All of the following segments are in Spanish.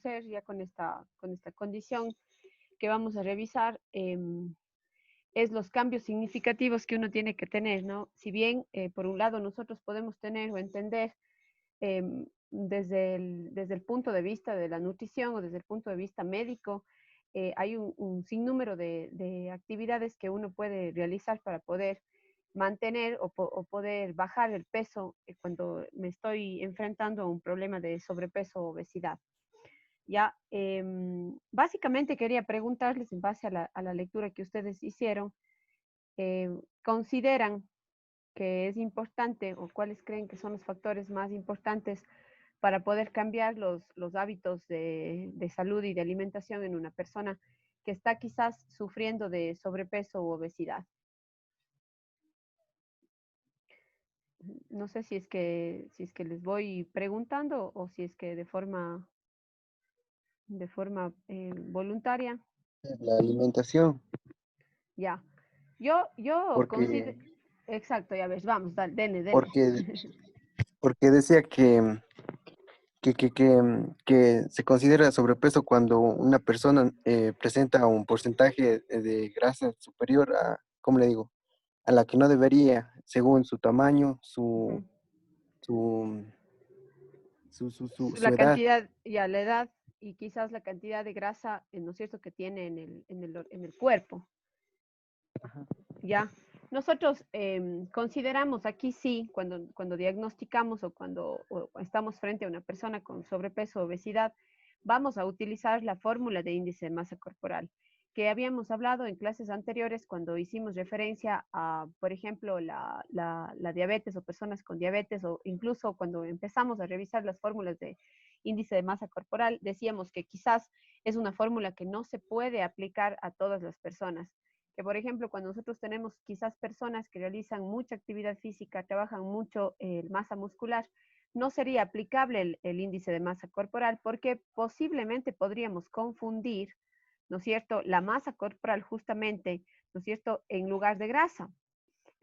conocer ya con esta condición que vamos a revisar, es los cambios significativos que uno tiene que tener, ¿no? Si bien, por un lado, nosotros podemos tener o entender desde el punto de vista de la nutrición o desde el punto de vista médico, hay un sinnúmero de actividades que uno puede realizar para poder mantener o poder bajar el peso cuando me estoy enfrentando a un problema de sobrepeso o obesidad. Ya, básicamente quería preguntarles en base a la lectura que ustedes hicieron, eh, ¿consideran que es importante o cuáles creen que son los factores más importantes para poder cambiar los hábitos de salud y de alimentación en una persona que está quizás sufriendo de sobrepeso u obesidad? No sé si es que les voy preguntando o si es que de forma voluntaria. La alimentación, Ya. Yo considero, porque, exacto, ya ves, vamos, dale, dele, dele. porque, porque decía que se considera sobrepeso cuando una persona presenta un porcentaje de grasa superior a, ¿cómo le digo? A la que no debería, según su tamaño, Ujú. su, La su edad. cantidad, ya la edad y quizás la cantidad de grasa, ¿no es cierto?, que tiene en el cuerpo. Ya. Nosotros consideramos aquí sí, cuando diagnosticamos o estamos frente a una persona con sobrepeso o obesidad, vamos a utilizar la fórmula de índice de masa corporal, que habíamos hablado en clases anteriores cuando hicimos referencia a, por ejemplo, la diabetes o personas con diabetes, o incluso cuando empezamos a revisar las fórmulas de índice de masa corporal, decíamos que quizás es una fórmula que no se puede aplicar a todas las personas, que por ejemplo cuando nosotros tenemos quizás personas que realizan mucha actividad física, trabajan mucho masa muscular, no sería aplicable el índice de masa corporal porque posiblemente podríamos confundir, ¿no es cierto?, la masa corporal justamente, ¿no es cierto?, en lugar de grasa.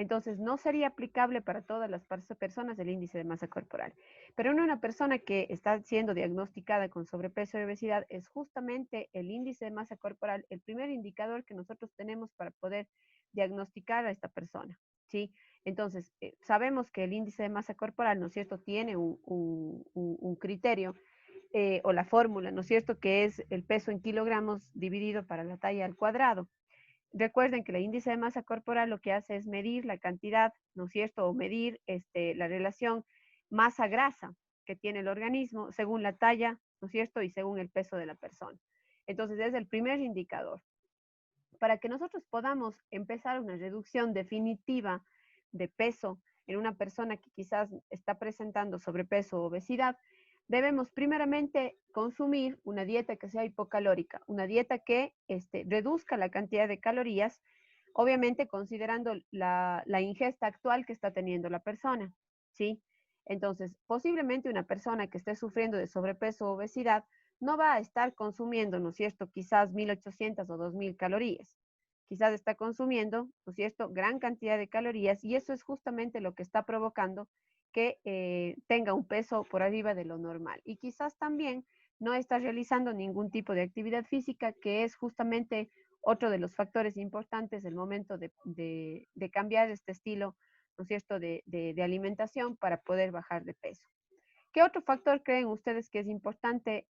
Entonces, no sería aplicable para todas las personas el índice de masa corporal. Pero en una persona que está siendo diagnosticada con sobrepeso y obesidad, es justamente el índice de masa corporal el primer indicador que nosotros tenemos para poder diagnosticar a esta persona, ¿sí? Entonces, sabemos que el índice de masa corporal, ¿no es cierto?, tiene un criterio o la fórmula, ¿no es cierto?, que es el peso en kilogramos dividido para la talla al cuadrado. Recuerden que el índice de masa corporal lo que hace es medir la cantidad, ¿no es cierto?, o medir la relación masa-grasa que tiene el organismo según la talla, ¿no es cierto?, y según el peso de la persona. Entonces, es el primer indicador. Para que nosotros podamos empezar una reducción definitiva de peso en una persona que quizás está presentando sobrepeso o obesidad, debemos primeramente consumir una dieta que sea hipocalórica, una dieta que reduzca la cantidad de calorías, obviamente considerando la ingesta actual que está teniendo la persona, ¿sí? Entonces, posiblemente una persona que esté sufriendo de sobrepeso o obesidad no va a estar consumiendo, ¿no es cierto?, quizás 1.800 o 2.000 calorías. Quizás está consumiendo, ¿no es cierto?, gran cantidad de calorías y eso es justamente lo que está provocando que tenga un peso por arriba de lo normal. Y quizás también no está realizando ningún tipo de actividad física, que es justamente otro de los factores importantes del momento de cambiar este estilo, ¿no es cierto?, de alimentación para poder bajar de peso. ¿Qué otro factor creen ustedes que es importante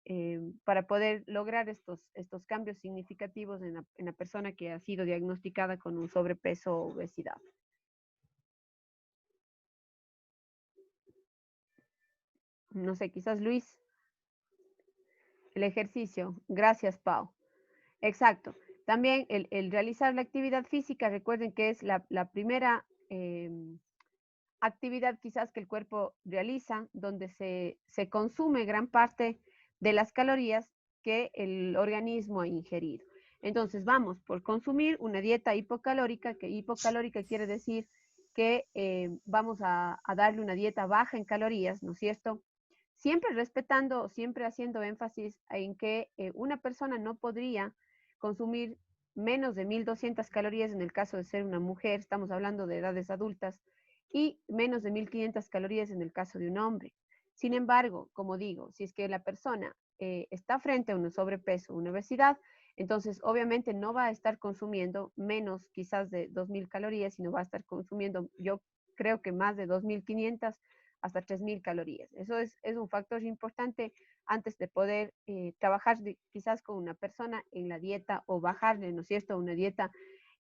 para poder lograr estos cambios significativos en la persona que ha sido diagnosticada con un sobrepeso o obesidad? No sé, quizás Luis, el ejercicio. Gracias, Pau. Exacto. También el realizar la actividad física, recuerden que es la primera actividad quizás que el cuerpo realiza, donde se consume gran parte de las calorías que el organismo ha ingerido. Entonces vamos por consumir una dieta hipocalórica, que hipocalórica quiere decir que vamos a darle una dieta baja en calorías, ¿no es cierto? Siempre respetando, siempre haciendo énfasis en que una persona no podría consumir menos de 1.200 calorías en el caso de ser una mujer, estamos hablando de edades adultas, y menos de 1.500 calorías en el caso de un hombre. Sin embargo, como digo, si es que la persona está frente a un sobrepeso, una obesidad, entonces obviamente no va a estar consumiendo menos quizás de 2.000 calorías, sino va a estar consumiendo, yo creo que más de 2.500 hasta 3.000 calorías. Eso es un factor importante antes de poder trabajar quizás con una persona en la dieta o bajarle, ¿no es cierto?, a una dieta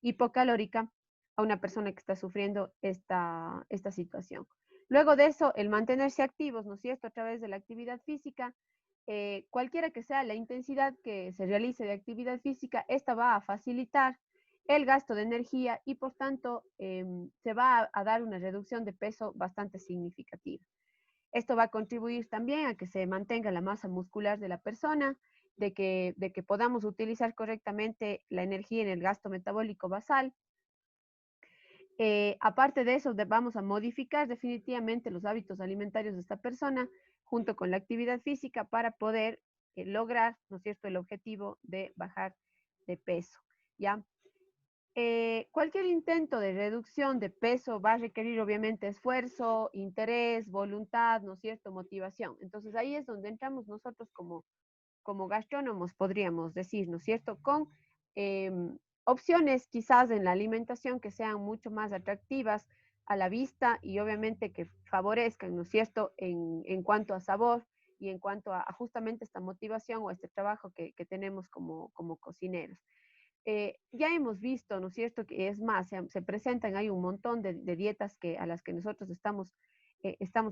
hipocalórica a una persona que está sufriendo esta situación. Luego de eso, el mantenerse activos, ¿no es cierto?, a través de la actividad física, cualquiera que sea la intensidad que se realice de actividad física, esta va a facilitar el gasto de energía y por tanto se va a dar una reducción de peso bastante significativa. Esto va a contribuir también a que se mantenga la masa muscular de la persona, de que podamos utilizar correctamente la energía en el gasto metabólico basal. Aparte de eso, vamos a modificar definitivamente los hábitos alimentarios de esta persona junto con la actividad física para poder lograr, ¿no es cierto?, el objetivo de bajar de peso, ¿ya? Cualquier intento de reducción de peso va a requerir obviamente esfuerzo, interés, voluntad, ¿no es cierto?, motivación. Entonces ahí es donde entramos nosotros como gastrónomos, podríamos decir, ¿no es cierto?, con opciones quizás en la alimentación que sean mucho más atractivas a la vista y obviamente que favorezcan, ¿no es cierto?, en cuanto a sabor y en cuanto a justamente esta motivación o este trabajo que tenemos como cocineros. Ya hemos visto, ¿no es cierto?, que es más, se presentan, hay un montón de dietas a las que nosotros estamos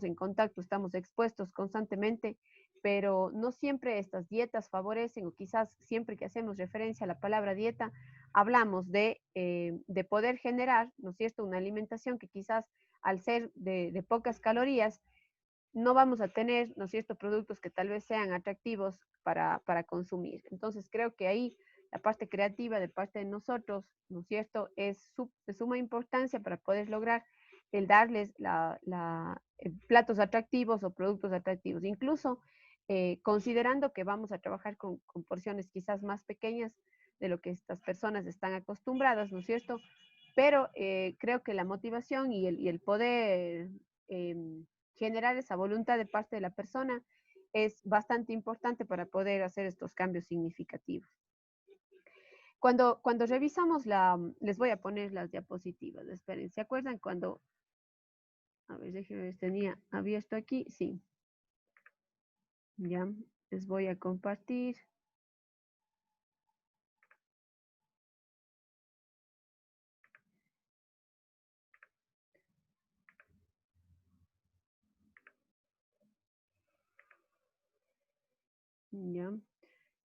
en contacto, estamos expuestos constantemente, pero no siempre estas dietas favorecen, o quizás siempre que hacemos referencia a la palabra dieta, hablamos de poder generar, ¿no es cierto?, una alimentación que quizás al ser de pocas calorías, no vamos a tener, ¿no es cierto?, productos que tal vez sean atractivos para consumir. Entonces creo que ahí la parte creativa de parte de nosotros, ¿no es cierto?, es de suma importancia para poder lograr el darles platos atractivos o productos atractivos. Incluso considerando que vamos a trabajar con porciones quizás más pequeñas de lo que estas personas están acostumbradas, ¿no es cierto? Pero creo que la motivación y el poder generar esa voluntad de parte de la persona es bastante importante para poder hacer estos cambios significativos. Cuando revisamos les voy a poner las diapositivas, esperen, ¿se acuerdan cuando, a ver, déjenme ver, había esto aquí? Sí. Ya, les voy a compartir. Ya,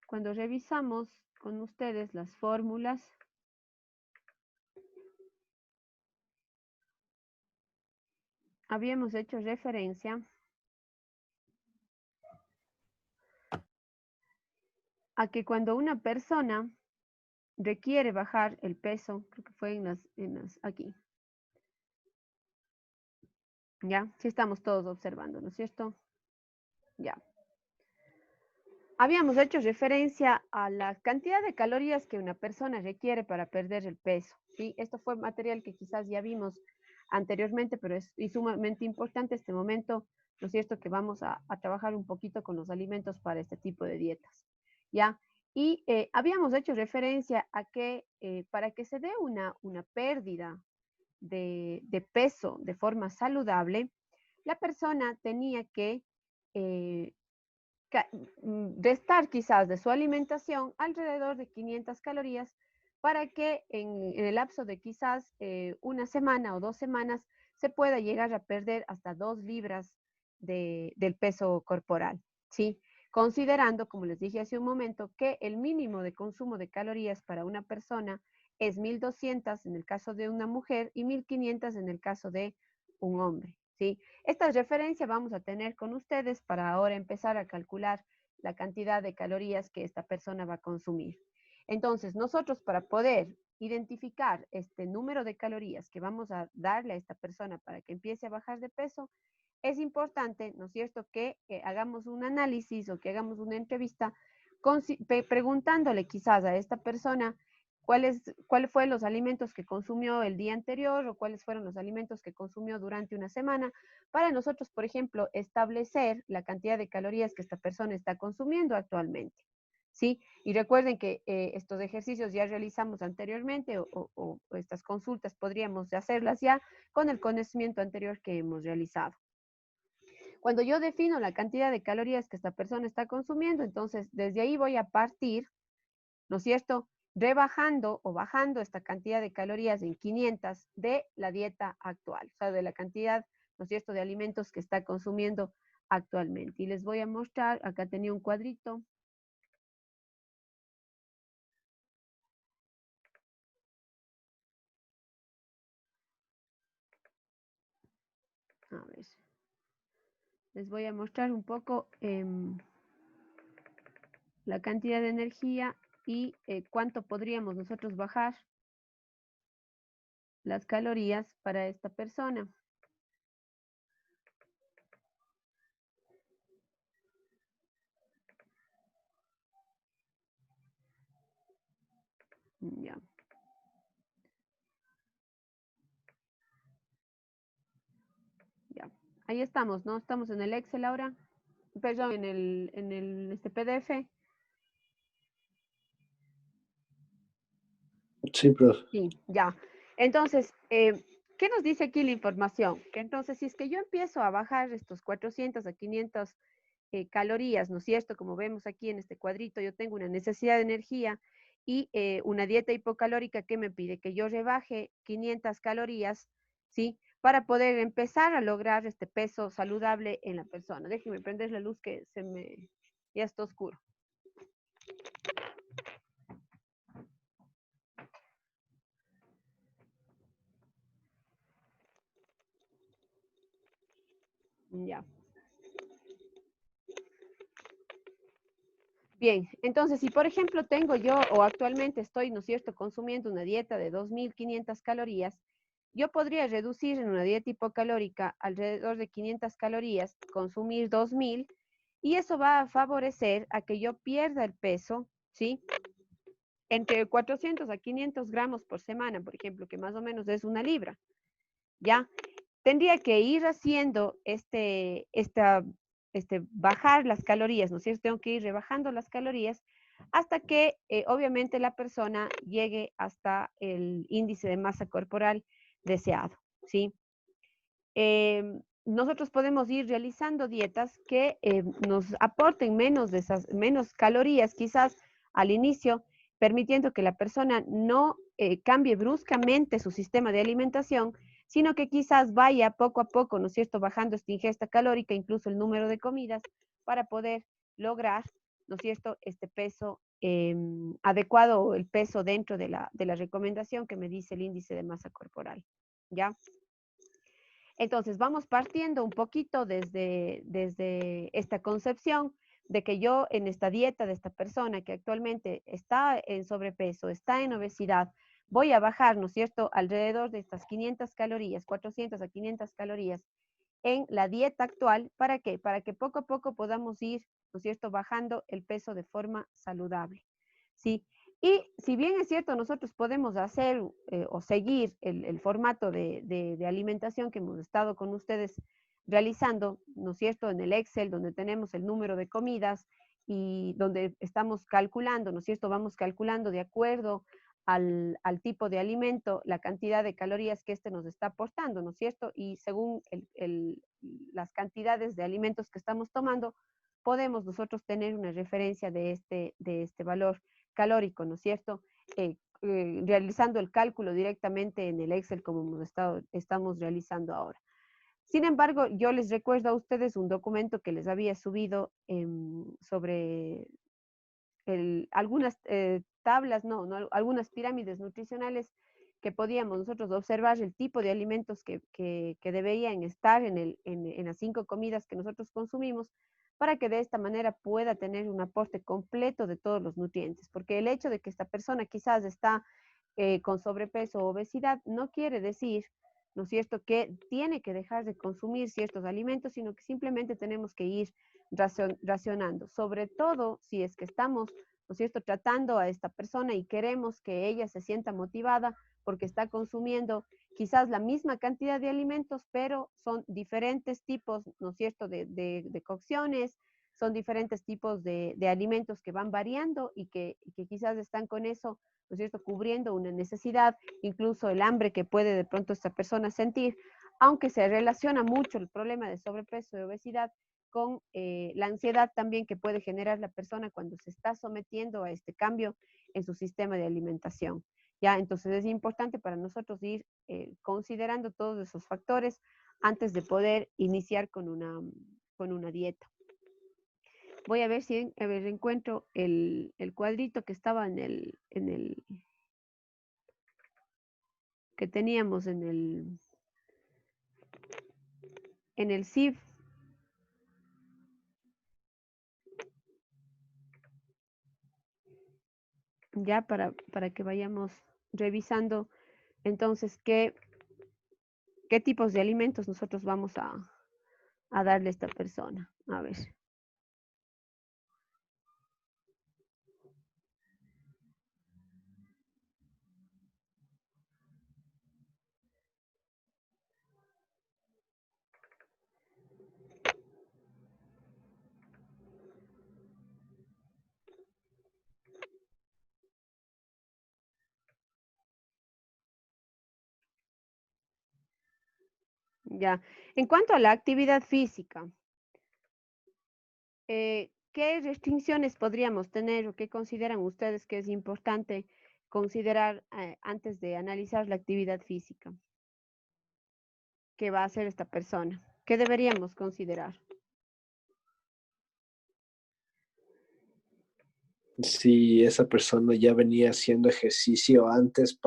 cuando revisamos con ustedes las fórmulas, habíamos hecho referencia a que cuando una persona requiere bajar el peso, creo que fue aquí. Ya, sí estamos todos observando, ¿no es cierto? Ya. Habíamos hecho referencia a la cantidad de calorías que una persona requiere para perder el peso, ¿sí? Esto fue material que quizás ya vimos anteriormente, pero es sumamente importante este momento, ¿no es cierto?, que vamos a trabajar un poquito con los alimentos para este tipo de dietas, ¿ya? Y habíamos hecho referencia a que para que se dé una pérdida de peso de forma saludable, la persona tenía que restar quizás de su alimentación alrededor de 500 calorías para que en el lapso de quizás una semana o 2 semanas se pueda llegar a perder hasta 2 libras del peso corporal, ¿sí? Considerando, como les dije hace un momento, que el mínimo de consumo de calorías para una persona es 1.200 en el caso de una mujer y 1.500 en el caso de un hombre, ¿sí? Esta referencia vamos a tener con ustedes para ahora empezar a calcular la cantidad de calorías que esta persona va a consumir. Entonces, nosotros para poder identificar este número de calorías que vamos a darle a esta persona para que empiece a bajar de peso, es importante, ¿no es cierto?, que hagamos un análisis o que hagamos una entrevista preguntándole quizás a esta persona cuáles fueron los alimentos que consumió el día anterior o cuáles fueron los alimentos que consumió durante una semana, para nosotros, por ejemplo, establecer la cantidad de calorías que esta persona está consumiendo actualmente. ¿Sí? Y recuerden que estos ejercicios ya realizamos anteriormente o estas consultas podríamos hacerlas ya con el conocimiento anterior que hemos realizado. Cuando yo defino la cantidad de calorías que esta persona está consumiendo, entonces desde ahí voy a partir, ¿no es cierto?, rebajando o bajando esta cantidad de calorías en 500 de la dieta actual, o sea, de la cantidad, ¿no es cierto?, de alimentos que está consumiendo actualmente. Y les voy a mostrar, acá tenía un cuadrito. A ver, les voy a mostrar un poco la cantidad de energía y cuánto podríamos nosotros bajar las calorías para esta persona. Ya. Ya. Ahí estamos, ¿no? Estamos en el Excel ahora. Perdón, en el este PDF. Sí, profe. Sí, ya. Entonces, ¿qué nos dice aquí la información? Que entonces, si es que yo empiezo a bajar estos 400 a 500 calorías, ¿no es cierto? Como vemos aquí en este cuadrito, yo tengo una necesidad de energía y una dieta hipocalórica que me pide que yo rebaje 500 calorías, ¿sí? Para poder empezar a lograr este peso saludable en la persona. Déjenme prender la luz que ya está oscuro. Ya. Bien, entonces, si por ejemplo tengo yo o actualmente estoy, ¿no es cierto?, consumiendo una dieta de 2.500 calorías, yo podría reducir en una dieta hipocalórica alrededor de 500 calorías, consumir 2.000, y eso va a favorecer a que yo pierda el peso, ¿sí? Entre 400 a 500 gramos por semana, por ejemplo, que más o menos es 1 libra, ¿ya? Tendría que ir haciendo bajar las calorías, ¿no es cierto? Tengo que ir rebajando las calorías hasta que obviamente la persona llegue hasta el índice de masa corporal deseado, ¿sí? Nosotros podemos ir realizando dietas que nos aporten menos calorías, quizás al inicio, permitiendo que la persona no cambie bruscamente su sistema de alimentación, sino que quizás vaya poco a poco, ¿no es cierto?, bajando esta ingesta calórica, incluso el número de comidas, para poder lograr, ¿no es cierto?, este peso adecuado o el peso dentro de la recomendación que me dice el índice de masa corporal, ¿ya? Entonces, vamos partiendo un poquito desde esta concepción de que yo en esta dieta de esta persona que actualmente está en sobrepeso, está en obesidad, voy a bajar, ¿no es cierto?, alrededor de estas 500 calorías, 400 a 500 calorías en la dieta actual. ¿Para qué? Para que poco a poco podamos ir, ¿no es cierto?, bajando el peso de forma saludable, ¿sí? Y si bien es cierto, nosotros podemos hacer o seguir el formato de alimentación que hemos estado con ustedes realizando, ¿no es cierto?, en el Excel, donde tenemos el número de comidas y donde estamos calculando, ¿no es cierto?, vamos calculando de acuerdo al tipo de alimento, la cantidad de calorías que este nos está aportando, ¿no es cierto? Y según las cantidades de alimentos que estamos tomando, podemos nosotros tener una referencia de este valor calórico, ¿no es cierto? Realizando el cálculo directamente en el Excel como estamos realizando ahora. Sin embargo, yo les recuerdo a ustedes un documento que les había subido sobre algunas tablas, no, algunas pirámides nutricionales que podíamos nosotros observar el tipo de alimentos que deberían estar en las 5 comidas que nosotros consumimos para que de esta manera pueda tener un aporte completo de todos los nutrientes. Porque el hecho de que esta persona quizás está con sobrepeso o obesidad no quiere decir, ¿no es cierto?, que tiene que dejar de consumir ciertos alimentos, sino que simplemente tenemos que ir racionando, sobre todo si es que estamos ¿no es cierto?, tratando a esta persona y queremos que ella se sienta motivada porque está consumiendo quizás la misma cantidad de alimentos, pero son diferentes tipos, ¿no es cierto?, de cocciones, son diferentes tipos de alimentos que van variando y que quizás están con eso, ¿no es cierto?, cubriendo una necesidad, incluso el hambre que puede de pronto esta persona sentir, aunque se relaciona mucho el problema de sobrepeso y obesidad con la ansiedad también que puede generar la persona cuando se está sometiendo a este cambio en su sistema de alimentación. Ya, entonces es importante para nosotros ir considerando todos esos factores antes de poder iniciar con una dieta. Voy a ver si encuentro el cuadrito que estaba que teníamos en el CIF. Ya para que vayamos revisando entonces qué tipos de alimentos nosotros vamos a darle a esta persona. A ver. Ya. En cuanto a la actividad física, ¿qué restricciones podríamos tener o qué consideran ustedes que es importante considerar antes de analizar la actividad física que va a hacer esta persona? ¿Qué deberíamos considerar? Si esa persona ya venía haciendo ejercicio antes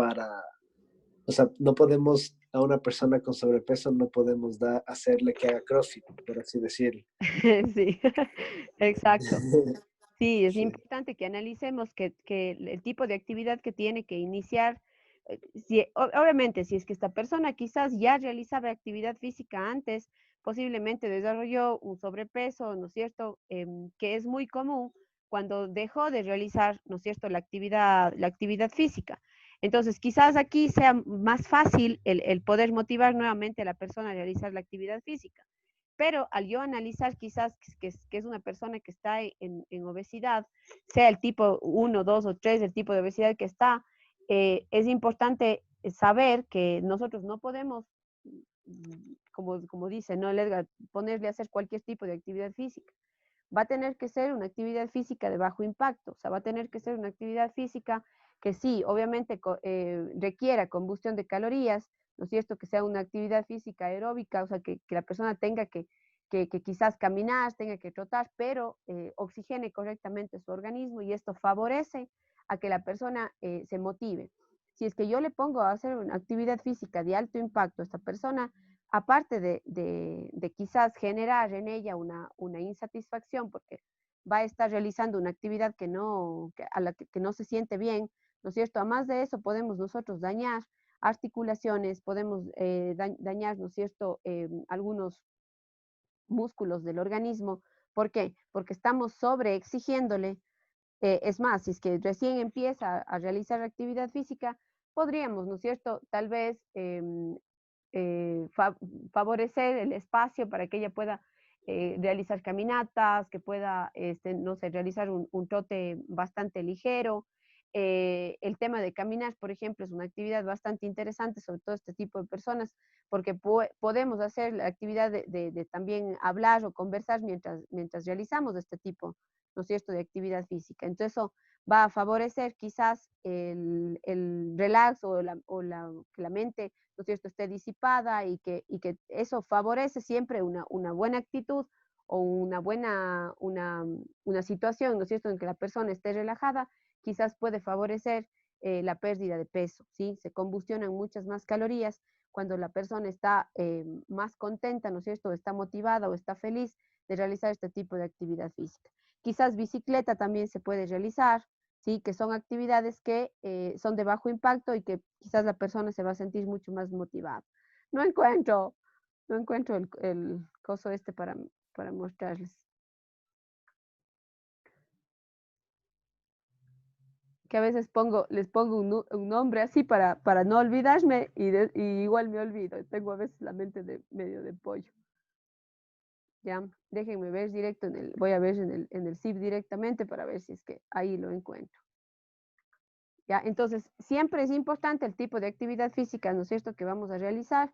o sea, no podemos a una persona con sobrepeso, no podemos hacerle que haga CrossFit, por así decirlo. Sí, exacto. Sí, es Sí. importante que analicemos que el tipo de actividad que tiene que iniciar, obviamente, si es que esta persona quizás ya realizaba actividad física antes, posiblemente desarrolló un sobrepeso, ¿no es cierto?, que es muy común cuando dejó de realizar, ¿no es cierto?, la actividad física. Entonces, quizás aquí sea más fácil el poder motivar nuevamente a la persona a realizar la actividad física. Pero al yo analizar quizás que es una persona que está en obesidad, sea el tipo 1, 2 o 3, el tipo de obesidad que está, es importante saber que nosotros no podemos, como dice, ¿no, Edgar?, ponerle a hacer cualquier tipo de actividad física. Va a tener que ser una actividad física de bajo impacto, o sea, va a tener que ser una actividad física que sí, obviamente requiera combustión de calorías, ¿no es cierto?, que sea una actividad física aeróbica, o sea, que la persona tenga que quizás caminar, tenga que trotar, pero oxigene correctamente su organismo y esto favorece a que la persona se motive. Si es que yo le pongo a hacer una actividad física de alto impacto a esta persona, aparte de quizás generar en ella una insatisfacción porque va a estar realizando una actividad a la que no se siente bien, ¿no es cierto? Además de eso, podemos nosotros dañar articulaciones, podemos dañar, ¿no es cierto?, algunos músculos del organismo. ¿Por qué? Porque estamos sobreexigiéndole. Es más, si es que recién empieza a realizar actividad física, podríamos, ¿no es cierto?, tal vez favorecer el espacio para que ella pueda realizar caminatas, que pueda, no sé, realizar un trote bastante ligero. El tema de caminar, por ejemplo, es una actividad bastante interesante, sobre todo este tipo de personas, porque podemos hacer la actividad de también hablar o conversar mientras realizamos este tipo, ¿no es cierto?, de actividad física. Entonces, eso va a favorecer quizás el relax que la mente, ¿no es cierto?, esté disipada y que eso favorece siempre una buena actitud o una situación, ¿no es cierto?, en que la persona esté relajada, quizás puede favorecer la pérdida de peso, ¿sí? Se combustionan muchas más calorías cuando la persona está más contenta, ¿no es cierto?, está motivada o está feliz de realizar este tipo de actividad física. Quizás bicicleta también se puede realizar, ¿sí?, que son actividades que son de bajo impacto y que quizás la persona se va a sentir mucho más motivada. No encuentro, no encuentro el coso este para mostrarles. que a veces les pongo un nombre así para no olvidarme y igual me olvido. Tengo a veces la mente medio de pollo. Ya, déjenme ver directo voy a ver en el zip directamente para ver si es que ahí lo encuentro. Ya, entonces, siempre es importante el tipo de actividad física, ¿no es cierto?, que vamos a realizar.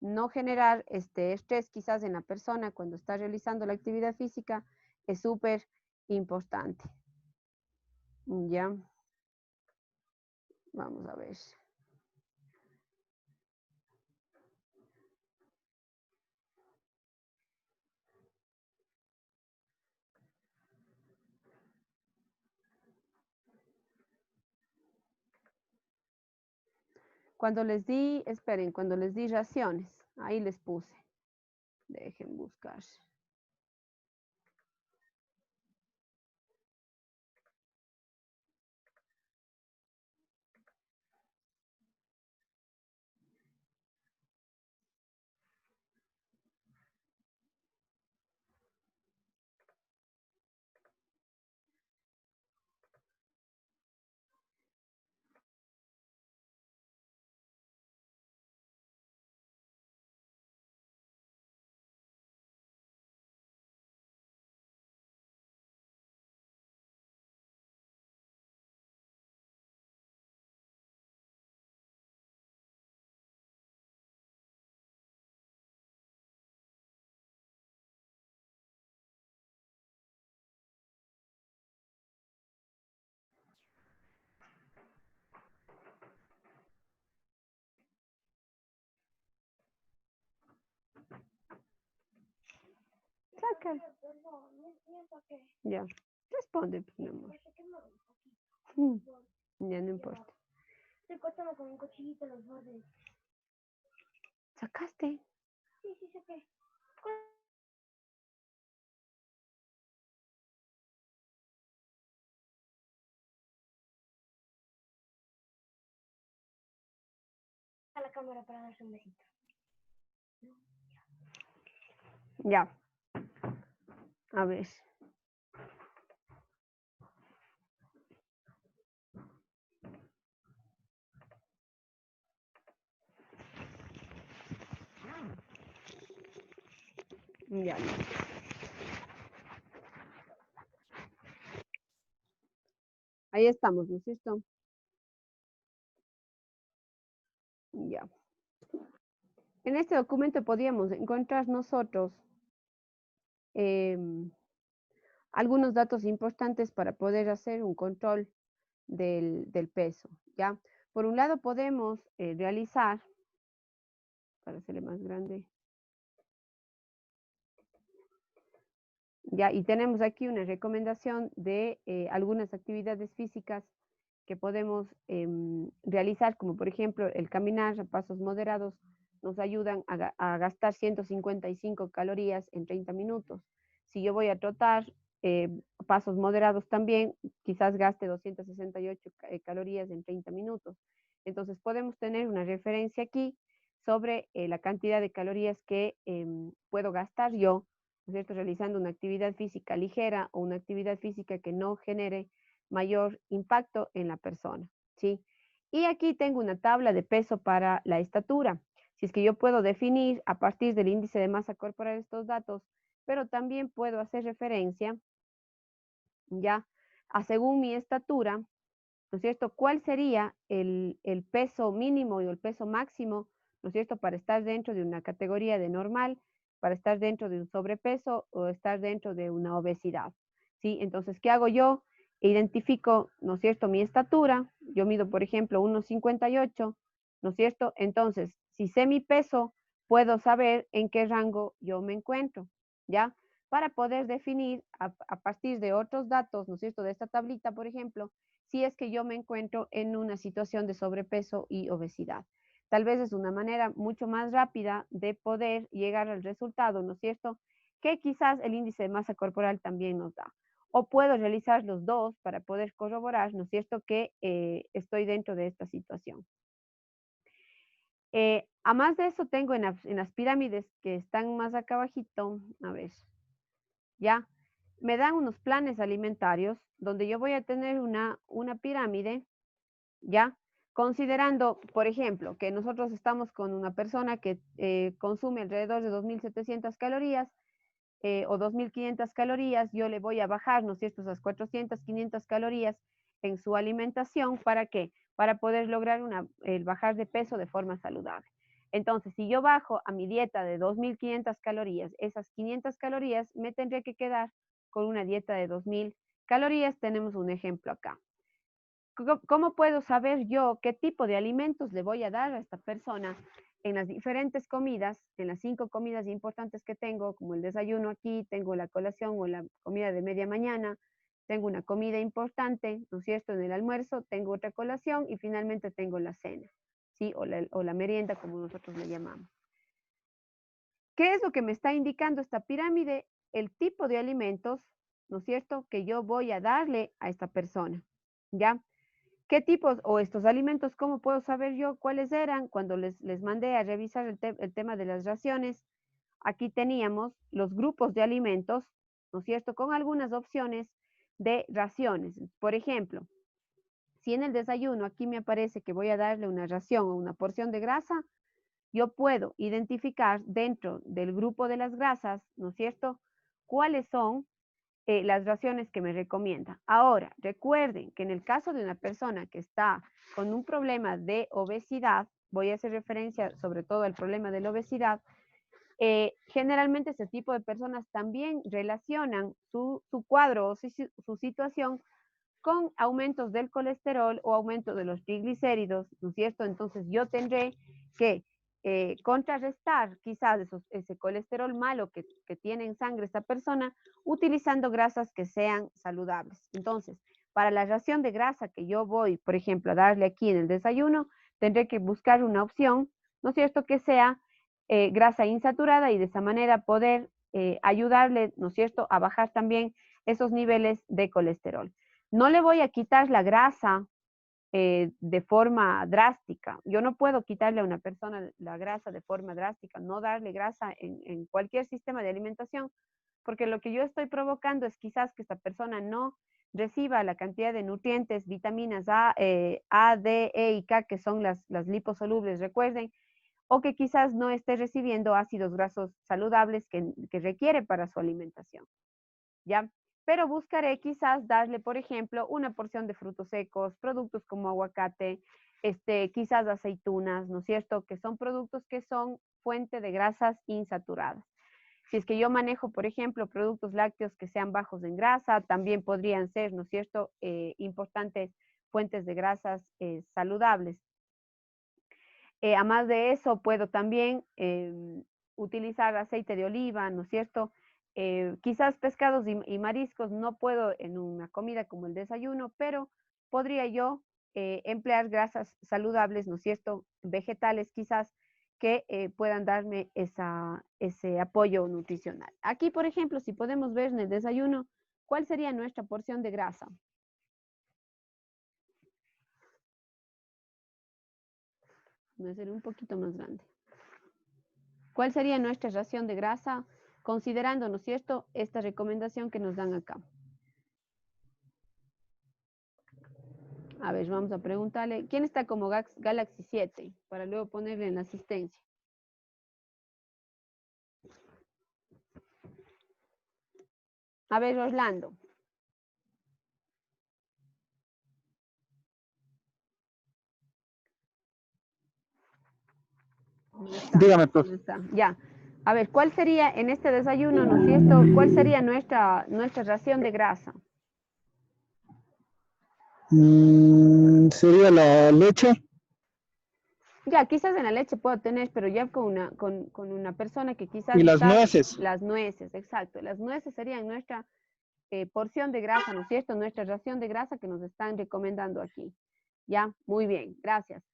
No generar estrés quizás en la persona cuando está realizando la actividad física es súper importante. Ya, vamos a ver. Cuando les di, esperen, cuando les di raciones, ahí les puse. Dejen buscar. Saca. Ya. Responde, pues, mi amor. Ya no importa. Estoy cortando con un cuchillito los bordes. ¿Sacaste? Sí, sí, saqué. A la cámara para darse un besito. Ya. A ver. Ya. Ahí estamos, ¿no es cierto? Ya. En este documento podríamos encontrar nosotros algunos datos importantes para poder hacer un control del peso, ¿ya? Por un lado podemos realizar, para hacerle más grande, ya, y tenemos aquí una recomendación de algunas actividades físicas que podemos realizar, como por ejemplo el caminar a pasos moderados, nos ayudan a gastar 155 calorías en 30 minutos. Si yo voy a trotar, pasos moderados también, quizás gaste 268 calorías en 30 minutos. Entonces podemos tener una referencia aquí sobre la cantidad de calorías que puedo gastar yo, ¿no es cierto?, realizando una actividad física ligera o una actividad física que no genere mayor impacto en la persona, ¿sí? Y aquí tengo una tabla de peso para la estatura. Si es que yo puedo definir a partir del índice de masa corporal estos datos, pero también puedo hacer referencia, ya, a según mi estatura, ¿no es cierto?, cuál sería el peso mínimo y el peso máximo, ¿no es cierto?, para estar dentro de una categoría de normal, para estar dentro de un sobrepeso o estar dentro de una obesidad, ¿sí? Entonces, ¿qué hago yo? Identifico, ¿no es cierto?, mi estatura. Yo mido, por ejemplo, 1,58, ¿no es cierto? Entonces, si sé mi peso, puedo saber en qué rango yo me encuentro, ¿ya? Para poder definir a partir de otros datos, ¿no es cierto?, de esta tablita, por ejemplo, si es que yo me encuentro en una situación de sobrepeso y obesidad. Tal vez es una manera mucho más rápida de poder llegar al resultado, ¿no es cierto?, que quizás el índice de masa corporal también nos da. O puedo realizar los dos para poder corroborar, ¿no es cierto?, que estoy dentro de esta situación. A más de eso, tengo en las pirámides que están más acá abajito, a ver, ya, me dan unos planes alimentarios donde yo voy a tener una pirámide, ¿ya? Considerando, por ejemplo, que nosotros estamos con una persona que consume alrededor de 2.700 calorías o 2.500 calorías, yo le voy a bajar, ¿no es cierto?, esas 400, 500 calorías en su alimentación. ¿Para qué? Para poder lograr el bajar de peso de forma saludable. Entonces, si yo bajo a mi dieta de 2.500 calorías, esas 500 calorías me tendría que quedar con una dieta de 2.000 calorías. Tenemos un ejemplo acá. ¿Cómo puedo saber yo qué tipo de alimentos le voy a dar a esta persona en las diferentes comidas, en las 5 comidas importantes que tengo, como el desayuno aquí, tengo la colación o la comida de media mañana, tengo una comida importante, ¿no es cierto?, en el almuerzo, tengo otra colación y finalmente tengo la cena, ¿sí? O la merienda, como nosotros le llamamos. ¿Qué es lo que me está indicando esta pirámide? El tipo de alimentos, ¿no es cierto?, que yo voy a darle a esta persona, ¿ya? ¿Qué tipos o estos alimentos, cómo puedo saber yo cuáles eran? Cuando les mandé a revisar el tema de las raciones, aquí teníamos los grupos de alimentos, ¿no es cierto?, con algunas opciones de raciones. Por ejemplo, si en el desayuno aquí me aparece que voy a darle una ración o una porción de grasa, yo puedo identificar dentro del grupo de las grasas, ¿no es cierto?, cuáles son las raciones que me recomienda. Ahora, recuerden que en el caso de una persona que está con un problema de obesidad, voy a hacer referencia sobre todo al problema de la obesidad, generalmente ese tipo de personas también relacionan su cuadro o su situación con aumentos del colesterol o aumento de los triglicéridos, ¿no es cierto? Entonces yo tendré que contrarrestar quizás ese colesterol malo que tiene en sangre esta persona utilizando grasas que sean saludables. Entonces, para la ración de grasa que yo voy, por ejemplo, a darle aquí en el desayuno, tendré que buscar una opción, ¿no es cierto?, que sea grasa insaturada y de esa manera poder ayudarle, ¿no es cierto?, a bajar también esos niveles de colesterol. No le voy a quitar la grasa de forma drástica. Yo no puedo quitarle a una persona la grasa de forma drástica, no darle grasa en cualquier sistema de alimentación, porque lo que yo estoy provocando es quizás que esta persona no reciba la cantidad de nutrientes, vitaminas A, D, E y K, que son las liposolubles, recuerden, o que quizás no esté recibiendo ácidos grasos saludables que requiere para su alimentación, ¿ya? Pero buscaré quizás darle, por ejemplo, una porción de frutos secos, productos como aguacate, quizás aceitunas, ¿no es cierto?, que son productos que son fuente de grasas insaturadas. Si es que yo manejo, por ejemplo, productos lácteos que sean bajos en grasa, también podrían ser, ¿no es cierto?, importantes fuentes de grasas saludables. Además de eso, puedo también utilizar aceite de oliva, ¿no es cierto? Quizás pescados y mariscos no puedo en una comida como el desayuno, pero podría yo emplear grasas saludables, ¿no es cierto? Vegetales quizás que puedan darme ese apoyo nutricional. Aquí, por ejemplo, si podemos ver en el desayuno, ¿cuál sería nuestra porción de grasa? Voy a hacer un poquito más grande. ¿Cuál sería nuestra ración de grasa considerando, ¿no es cierto?, esta recomendación que nos dan acá? A ver, vamos a preguntarle, ¿quién está como Galaxy 7? Para luego ponerle en la asistencia. A ver, Orlando. Dígame, profe. ¿Dónde está? Ya. A ver, ¿cuál sería en este desayuno, ¿no es cierto? ¿Cuál sería nuestra ración de grasa? Sería la leche. Ya, quizás en la leche puedo tener, pero ya con una persona que quizás Y las está... nueces. Las nueces, exacto. Las nueces serían nuestra porción de grasa, ¿no es cierto? Nuestra ración de grasa que nos están recomendando aquí. Ya, muy bien, gracias.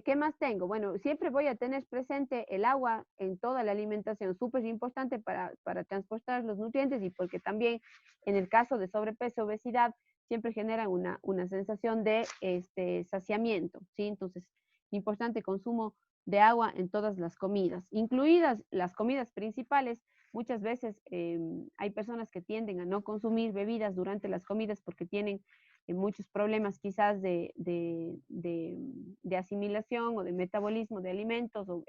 ¿Qué más tengo? Bueno, siempre voy a tener presente el agua en toda la alimentación, súper importante para transportar los nutrientes y porque también en el caso de sobrepeso, obesidad, siempre genera una sensación de saciamiento, ¿sí? Entonces, importante consumo de agua en todas las comidas, incluidas las comidas principales. Muchas veces hay personas que tienden a no consumir bebidas durante las comidas porque tienen muchos problemas quizás de asimilación o de metabolismo de alimentos, o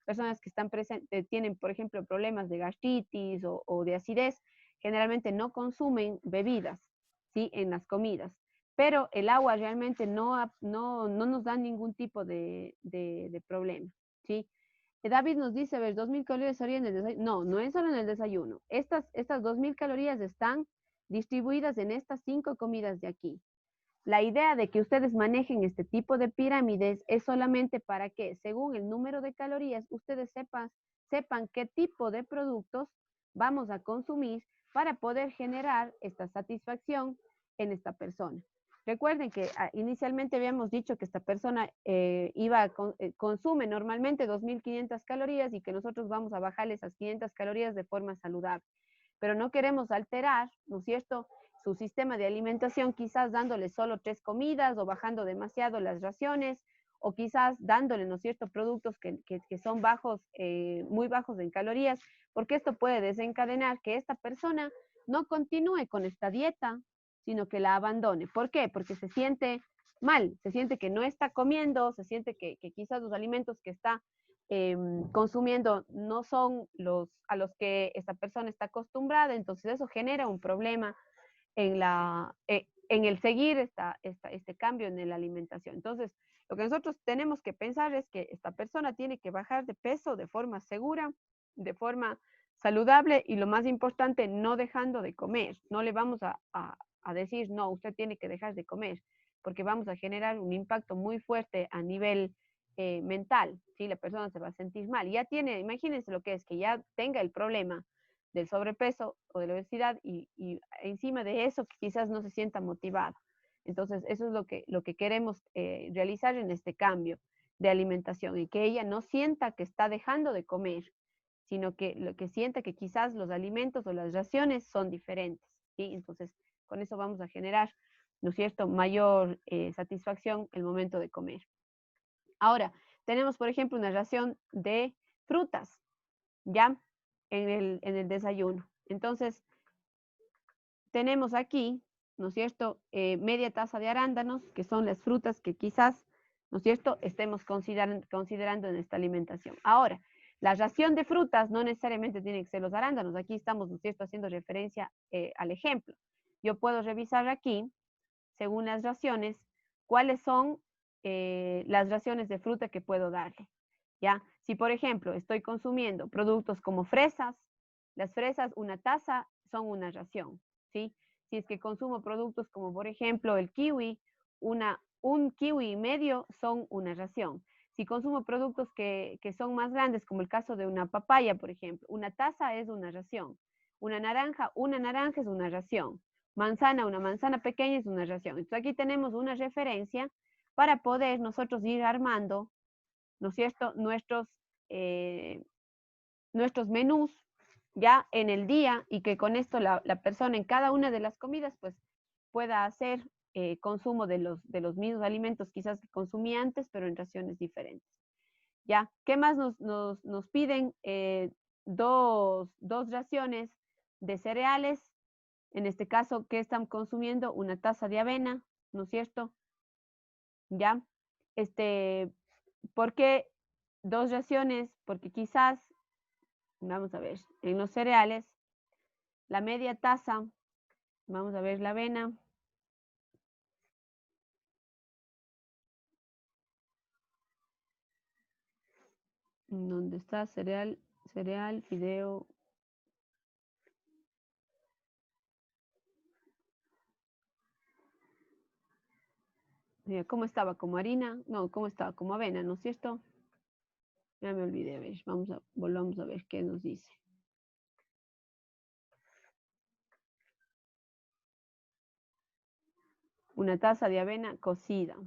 personas que están tienen, por ejemplo, problemas de gastritis o de acidez, generalmente no consumen bebidas, ¿sí? En las comidas. Pero el agua realmente no nos da ningún tipo de problema, ¿sí? David nos dice, a ver, 2.000 calorías serían en el desayuno. No, no es solo en el desayuno. Estas 2.000 calorías están distribuidas en estas 5 comidas de aquí. La idea de que ustedes manejen este tipo de pirámides es solamente para que, según el número de calorías, ustedes sepan qué tipo de productos vamos a consumir para poder generar esta satisfacción en esta persona. Recuerden que inicialmente habíamos dicho que esta persona consume normalmente 2.500 calorías y que nosotros vamos a bajarle esas 500 calorías de forma saludable. Pero no queremos alterar, ¿no es cierto?, su sistema de alimentación, quizás dándole solo 3 comidas o bajando demasiado las raciones, o quizás dándole, ¿no es cierto?, productos que son bajos, muy bajos en calorías, porque esto puede desencadenar que esta persona no continúe con esta dieta, sino que la abandone. ¿Por qué? Porque se siente mal, se siente que no está comiendo, se siente que quizás los alimentos que está consumiendo no son a los que esta persona está acostumbrada, entonces eso genera un problema en el seguir este cambio en la alimentación. Entonces, lo que nosotros tenemos que pensar es que esta persona tiene que bajar de peso de forma segura, de forma saludable y lo más importante, no dejando de comer. No le vamos a decir, no, usted tiene que dejar de comer, porque vamos a generar un impacto muy fuerte a nivel mental, ¿sí? La persona se va a sentir mal. Ya tiene, imagínense lo que es, que ya tenga el problema del sobrepeso o de la obesidad y encima de eso quizás no se sienta motivado. Entonces, eso es lo que queremos realizar en este cambio de alimentación y que ella no sienta que está dejando de comer, sino que lo que sienta que quizás los alimentos o las raciones son diferentes, ¿sí? Entonces, con eso vamos a generar, ¿no es cierto?, mayor satisfacción el momento de comer. Ahora, tenemos, por ejemplo, una ración de frutas, ¿ya? En el desayuno. Entonces, tenemos aquí, ¿no es cierto?, media taza de arándanos, que son las frutas que quizás, ¿no es cierto?, estemos considerando en esta alimentación. Ahora, la ración de frutas no necesariamente tiene que ser los arándanos. Aquí estamos, ¿no es cierto?, haciendo referencia al ejemplo. Yo puedo revisar aquí, según las raciones, cuáles son las raciones de fruta que puedo darle. ¿Ya? Si, por ejemplo, estoy consumiendo productos como fresas, las fresas, una taza, son una ración, ¿sí? Si es que consumo productos como, por ejemplo, el kiwi, un kiwi y medio son una ración. Si consumo productos que son más grandes, como el caso de una papaya, por ejemplo, una taza es una ración. Una naranja es una ración. Una manzana pequeña es una ración. Entonces aquí tenemos una referencia para poder nosotros ir armando, ¿no es cierto?, nuestros menús ya en el día y que con esto la persona en cada una de las comidas pues pueda hacer consumo de los mismos alimentos quizás que consumía antes, pero en raciones diferentes. ¿Ya? ¿Qué más nos piden? Dos raciones de cereales. En este caso, ¿qué están consumiendo? Una taza de avena, ¿no es cierto? ¿Ya? ¿Por qué 2 raciones? Porque quizás, vamos a ver, en los cereales, la media taza, vamos a ver la avena. ¿Dónde está? Cereal, fideo. ¿Cómo estaba? ¿Como harina? No, ¿cómo estaba? Como avena, ¿no es cierto? Ya me olvidé, a ver, volvamos a ver qué nos dice. Una taza de avena cocida.